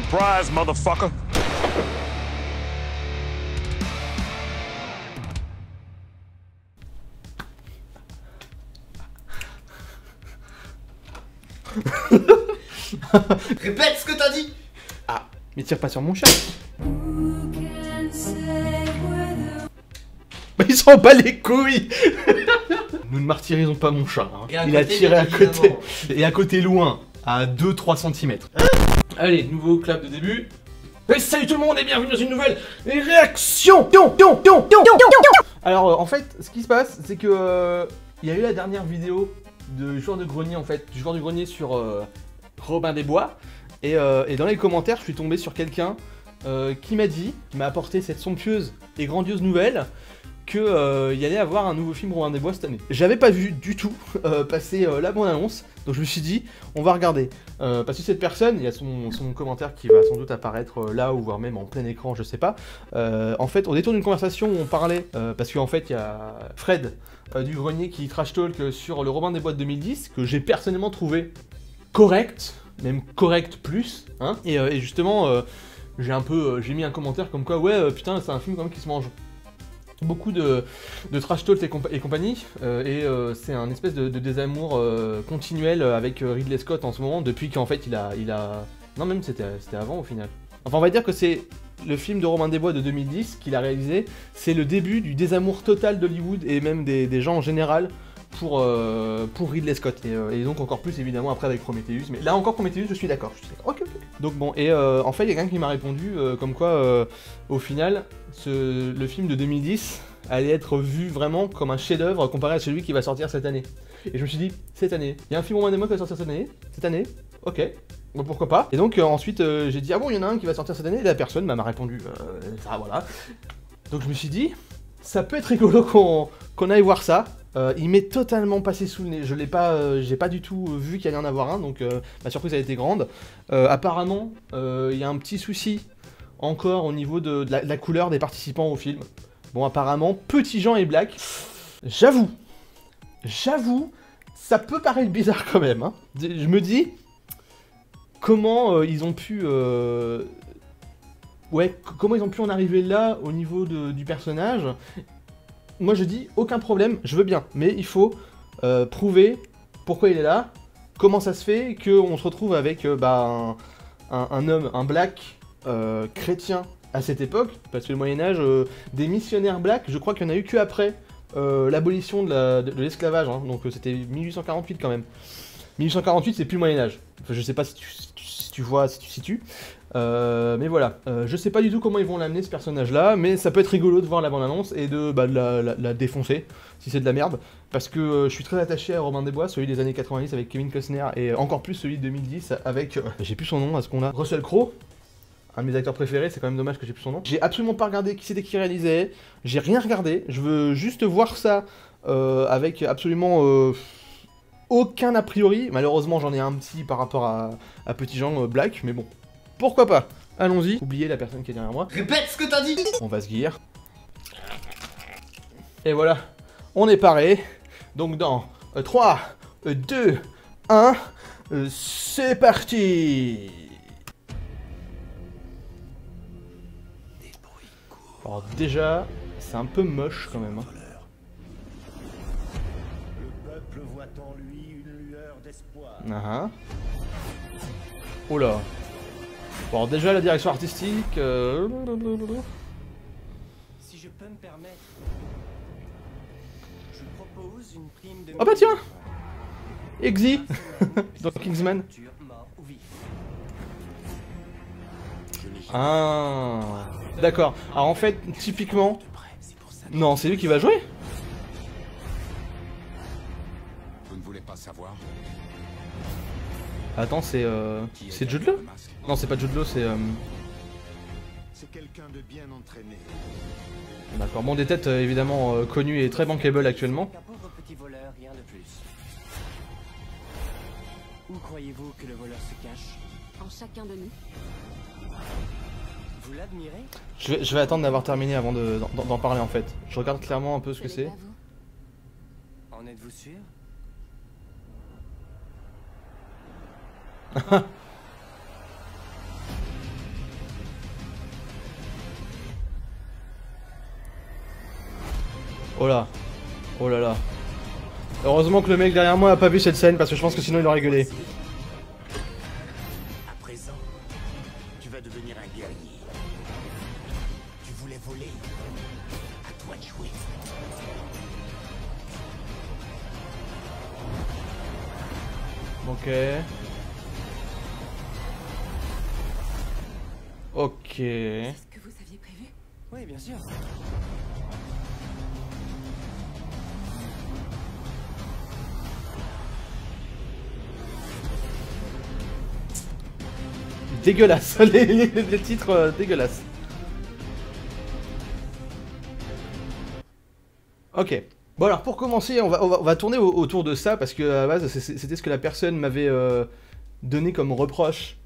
Surprise, motherfucker. Répète ce que t'as dit. Ah, mais tire pas sur mon chat. Bah ils s'en bat les couilles. Nous ne martyrisons pas mon chat, hein. Il a tiré à côté. Et à côté loin, à 2-3 cm. Allez, nouveau clap de début. Et salut tout le monde et bienvenue dans une nouvelle réaction. Alors en fait, ce qui se passe, c'est que il y a eu la dernière vidéo de joueur de grenier en fait, du joueur du grenier sur Robin des Bois. Et dans les commentaires, je suis tombé sur quelqu'un qui m'a apporté cette somptueuse et grandiose nouvelle qu'il y allait avoir un nouveau film Robin des Bois cette année. J'avais pas vu du tout passer la bande-annonce, donc je me suis dit, on va regarder. Parce que cette personne, il y a son commentaire qui va sans doute apparaître là, ou voire même en plein écran, je sais pas. En fait, au détour d'une conversation où on parlait, parce qu'en fait, il y a Fred du Grenier qui trash talk sur le Robin des Bois de 2010, que j'ai personnellement trouvé correct, même correct plus, hein. Et justement, j'ai mis un commentaire comme quoi, ouais, putain, c'est un film quand même qui se mange beaucoup de trash talk et compagnie, c'est un espèce de désamour continuel avec Ridley Scott en ce moment, depuis qu'en fait il a... Non, même c'était avant au final. Enfin, on va dire que c'est le film de Robin des Bois de 2010 qu'il a réalisé, c'est le début du désamour total d'Hollywood et même des gens en général pour Ridley Scott, et donc encore plus évidemment après avec Prometheus, mais là encore Prometheus je suis d'accord, ok. Donc bon, et en fait il y a quelqu'un qui m'a répondu comme quoi au final le film de 2010 allait être vu vraiment comme un chef-d'œuvre comparé à celui qui va sortir cette année. Et je me suis dit, cette année, il y a un film Robin des Bois qui va sortir cette année, ok, bon, pourquoi pas. Et donc ensuite j'ai dit, ah bon, il y en a un qui va sortir cette année, et la personne m'a répondu, ça voilà. Donc je me suis dit, ça peut être rigolo qu'on aille voir ça. Il m'est totalement passé sous le nez, j'ai pas du tout vu qu'il allait en avoir un, donc ma surprise a été grande. Apparemment, il y a un petit souci encore au niveau de la couleur des participants au film. Bon, apparemment, Petit Jean et Black, j'avoue, ça peut paraître bizarre quand même, hein. Je me dis, comment ils ont pu... comment ils ont pu en arriver là au niveau du personnage. Moi je dis, aucun problème, je veux bien, mais il faut prouver pourquoi il est là, comment ça se fait qu'on se retrouve avec un homme, un black chrétien à cette époque, parce que le Moyen-Âge, des missionnaires blacks, je crois qu'il n'y en a eu que après l'abolition de l'esclavage, hein, donc c'était 1848 quand même. 1848 c'est plus le Moyen-Âge, enfin, je sais pas si tu vois, si tu situes. Mais voilà, je sais pas du tout comment ils vont l'amener ce personnage là, mais ça peut être rigolo de voir la bande-annonce et de la défoncer, si c'est de la merde, parce que je suis très attaché à Robin des Bois, celui des années 90 avec Kevin Costner, et encore plus celui de 2010 avec, j'ai plus son nom à ce qu'on a, Russell Crowe, un de mes acteurs préférés, c'est quand même dommage que j'ai plus son nom. J'ai absolument pas regardé qui c'était qui réalisait, j'ai rien regardé, je veux juste voir ça avec absolument... aucun a priori, malheureusement j'en ai un petit par rapport à Petit Jean Black, mais bon, pourquoi pas. Allons-y, oubliez la personne qui est derrière moi. Répète ce que t'as dit. On va se guérir. Et voilà, on est paré. Donc dans 3, 2, 1, c'est parti. Alors déjà, c'est un peu moche quand même, hein. Voit en lui une lueur d'espoir. Oh là. Bon, déjà la direction artistique. Si je peux me permettre, je propose une prime de. Oh bah tiens, Exy dans Kingsman. Ah, d'accord. Alors en fait, typiquement, non, c'est lui qui va jouer. Pas savoir. Attends, c'est Jude Law? Non, c'est pas Jude Law, c'est... C'est quelqu'un de bien entraîné. D'accord, bon, des têtes évidemment connues et très bankable actuellement. Un pauvre petit voleur, rien de plus. Où croyez-vous que le voleur se cache? En chacun de nous. Vous l'admirez? Je vais attendre d'avoir terminé avant d'en parler en fait. Je regarde clairement un peu ce que c'est. En êtes-vous sûr? Oh là. Oh là là. Heureusement que le mec derrière moi a pas vu cette scène parce que je pense que sinon il aurait gueulé. À présent, tu vas devenir un guerrier. Tu voulais voler. À toi de jouer. Ok. Ok. C'est ce que vous aviez prévu? Oui, bien sûr. Dégueulasse, les titres dégueulasses. Ok. Bon alors pour commencer, on va tourner autour de ça parce que à la base c'était ce que la personne m'avait donné comme reproche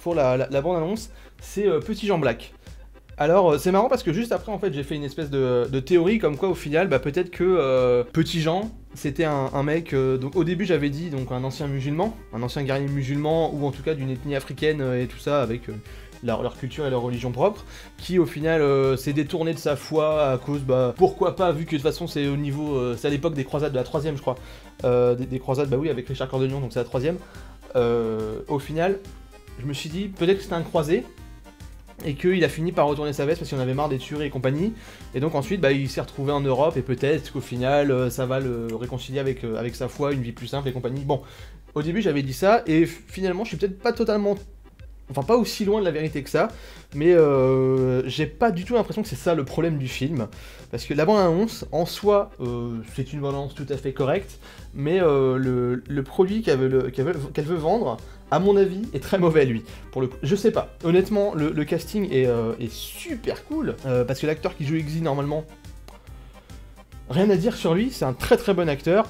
pour la bande-annonce, c'est Petit Jean Black. Alors c'est marrant parce que juste après en fait j'ai fait une espèce de théorie comme quoi au final bah peut-être que Petit Jean c'était un mec, donc au début j'avais dit donc un ancien musulman, un ancien guerrier musulman ou en tout cas d'une ethnie africaine et tout ça avec leur culture et leur religion propre, qui au final s'est détourné de sa foi à cause, bah pourquoi pas, vu que de toute façon c'est au niveau, c'est à l'époque des croisades de la 3ème je crois, des croisades bah oui avec Richard Cœur de Lion donc c'est la 3ème, au final je me suis dit peut-être que c'était un croisé, et qu'il a fini par retourner sa veste parce qu'il en avait marre des tueries et compagnie, et donc ensuite bah, il s'est retrouvé en Europe, et peut-être qu'au final ça va le réconcilier avec sa foi, une vie plus simple et compagnie. Bon, au début j'avais dit ça, et finalement je suis peut-être pas totalement... Enfin pas aussi loin de la vérité que ça, mais j'ai pas du tout l'impression que c'est ça le problème du film, parce que la bande-annonce, en soi, c'est une bande-annonce tout à fait correcte, mais le produit qu'elle veut vendre, à mon avis, est très mauvais lui. Pour le coup, je sais pas, honnêtement, le casting est super cool, parce que l'acteur qui joue Iggy, normalement, rien à dire sur lui, c'est un très très bon acteur.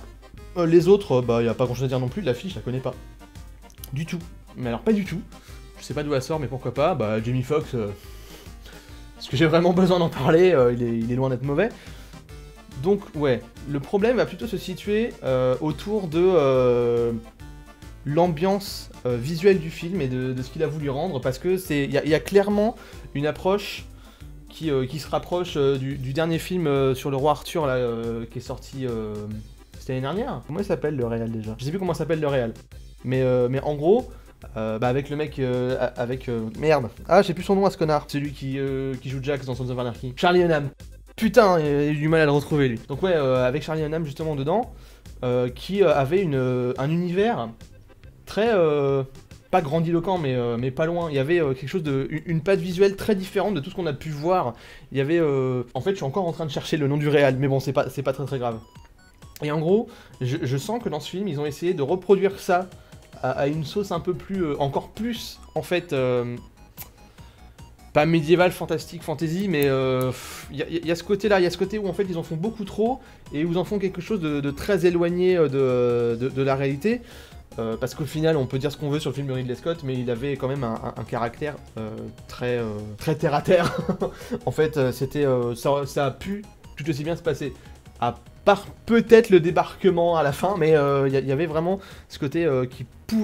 Les autres, bah y a pas grand chose à dire non plus, la fille je la connais pas. Du tout, mais alors pas du tout. Je sais pas d'où elle sort, mais pourquoi pas. Bah, Jamie Foxx, est-ce que j'ai vraiment besoin d'en parler, il est loin d'être mauvais. Donc, ouais, le problème va plutôt se situer autour de l'ambiance visuelle du film et de ce qu'il a voulu rendre, parce que il y a clairement une approche qui se rapproche du dernier film sur le roi Arthur, là, qui est sorti c'était l'année dernière. Comment il s'appelle le réal déjà? Je sais plus comment s'appelle le réal. Mais en gros... bah avec le mec, merde. Ah, j'ai plus son nom à ce connard. Celui qui joue Jax dans Sons of Anarchy. Charlie Hunnam. Putain, il a eu du mal à le retrouver lui. Donc ouais, avec Charlie Hunnam justement dedans, qui avait un univers très, pas grandiloquent, mais pas loin. Il y avait quelque chose une patte visuelle très différente de tout ce qu'on a pu voir. Il y avait, en fait, je suis encore en train de chercher le nom du réal, mais bon, c'est pas très très grave. Et en gros, je sens que dans ce film, ils ont essayé de reproduire ça à une sauce un peu plus, encore plus, en fait, pas médiéval, fantastique, fantasy, mais y a ce côté-là, il y a ce côté où en fait ils en font beaucoup trop, et où ils en font quelque chose de très éloigné de la réalité, parce qu'au final, on peut dire ce qu'on veut sur le film de Ridley Scott, mais il avait quand même un caractère très terre-à-terre. En fait, c'était, ça a pu tout aussi bien se passer. À part peut-être le débarquement à la fin, mais il y avait vraiment ce côté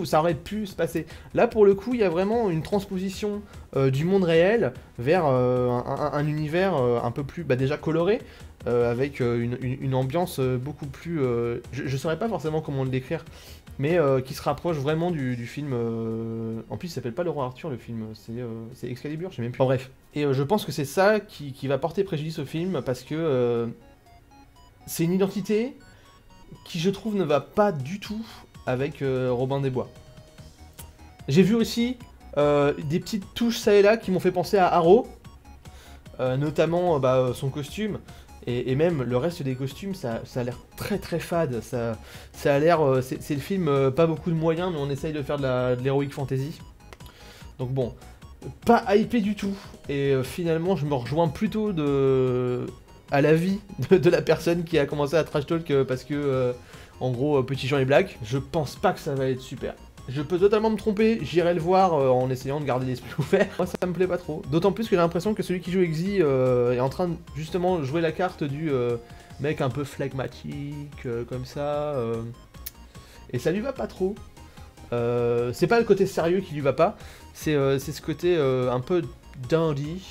ça aurait pu se passer. Là, pour le coup, il y a vraiment une transposition du monde réel vers un univers un peu plus, bah, déjà coloré, avec une ambiance beaucoup plus... je saurais pas forcément comment le décrire, mais qui se rapproche vraiment du film... En plus, il s'appelle pas Le Roi Arthur, le film, c'est Excalibur, je sais même plus. En bref. Et je pense que c'est ça qui va porter préjudice au film, parce que... c'est une identité qui, je trouve, ne va pas du tout avec Robin des Bois. J'ai vu aussi des petites touches ça et là qui m'ont fait penser à Arrow, notamment son costume, et même le reste des costumes, ça a l'air très très fade, ça a l'air... c'est le film, pas beaucoup de moyens, mais on essaye de faire de l'heroic fantasy. Donc bon, pas hypé du tout, et finalement je me rejoins plutôt à l'avis de la personne qui a commencé à trash talk parce que, en gros, Petit Jean est black. Je pense pas que ça va être super. Je peux totalement me tromper, j'irai le voir en essayant de garder l'esprit ouvert. Moi, ça me plaît pas trop. D'autant plus que j'ai l'impression que celui qui joue Iggy est en train de, justement, jouer la carte du mec un peu phlegmatique, comme ça. Et ça lui va pas trop. C'est pas le côté sérieux qui lui va pas, c'est ce côté un peu dandy.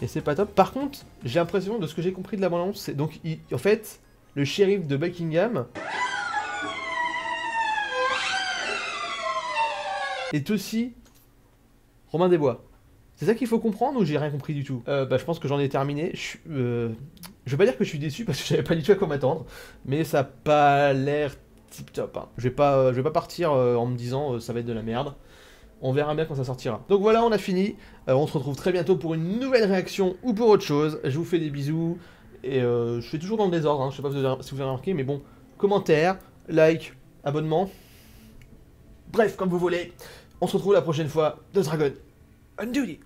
et c'est pas top. Par contre, j'ai l'impression de ce que j'ai compris de la bande-annonce, c'est donc en fait le shérif de Buckingham est aussi Robin des Bois. C'est ça qu'il faut comprendre ou j'ai rien compris du tout? Je pense que j'en ai terminé. Je vais pas dire que je suis déçu parce que j'avais pas du tout à quoi m'attendre, mais ça a pas l'air tip top. Hein. Je vais pas partir en me disant ça va être de la merde. On verra bien quand ça sortira. Donc voilà, on a fini. On se retrouve très bientôt pour une nouvelle réaction ou pour autre chose. Je vous fais des bisous et je fais toujours dans le désordre. Hein. Je sais pas si vous avez remarqué, mais bon, commentaires, like, abonnement. Bref, comme vous voulez. On se retrouve la prochaine fois. The Dragon on Duty.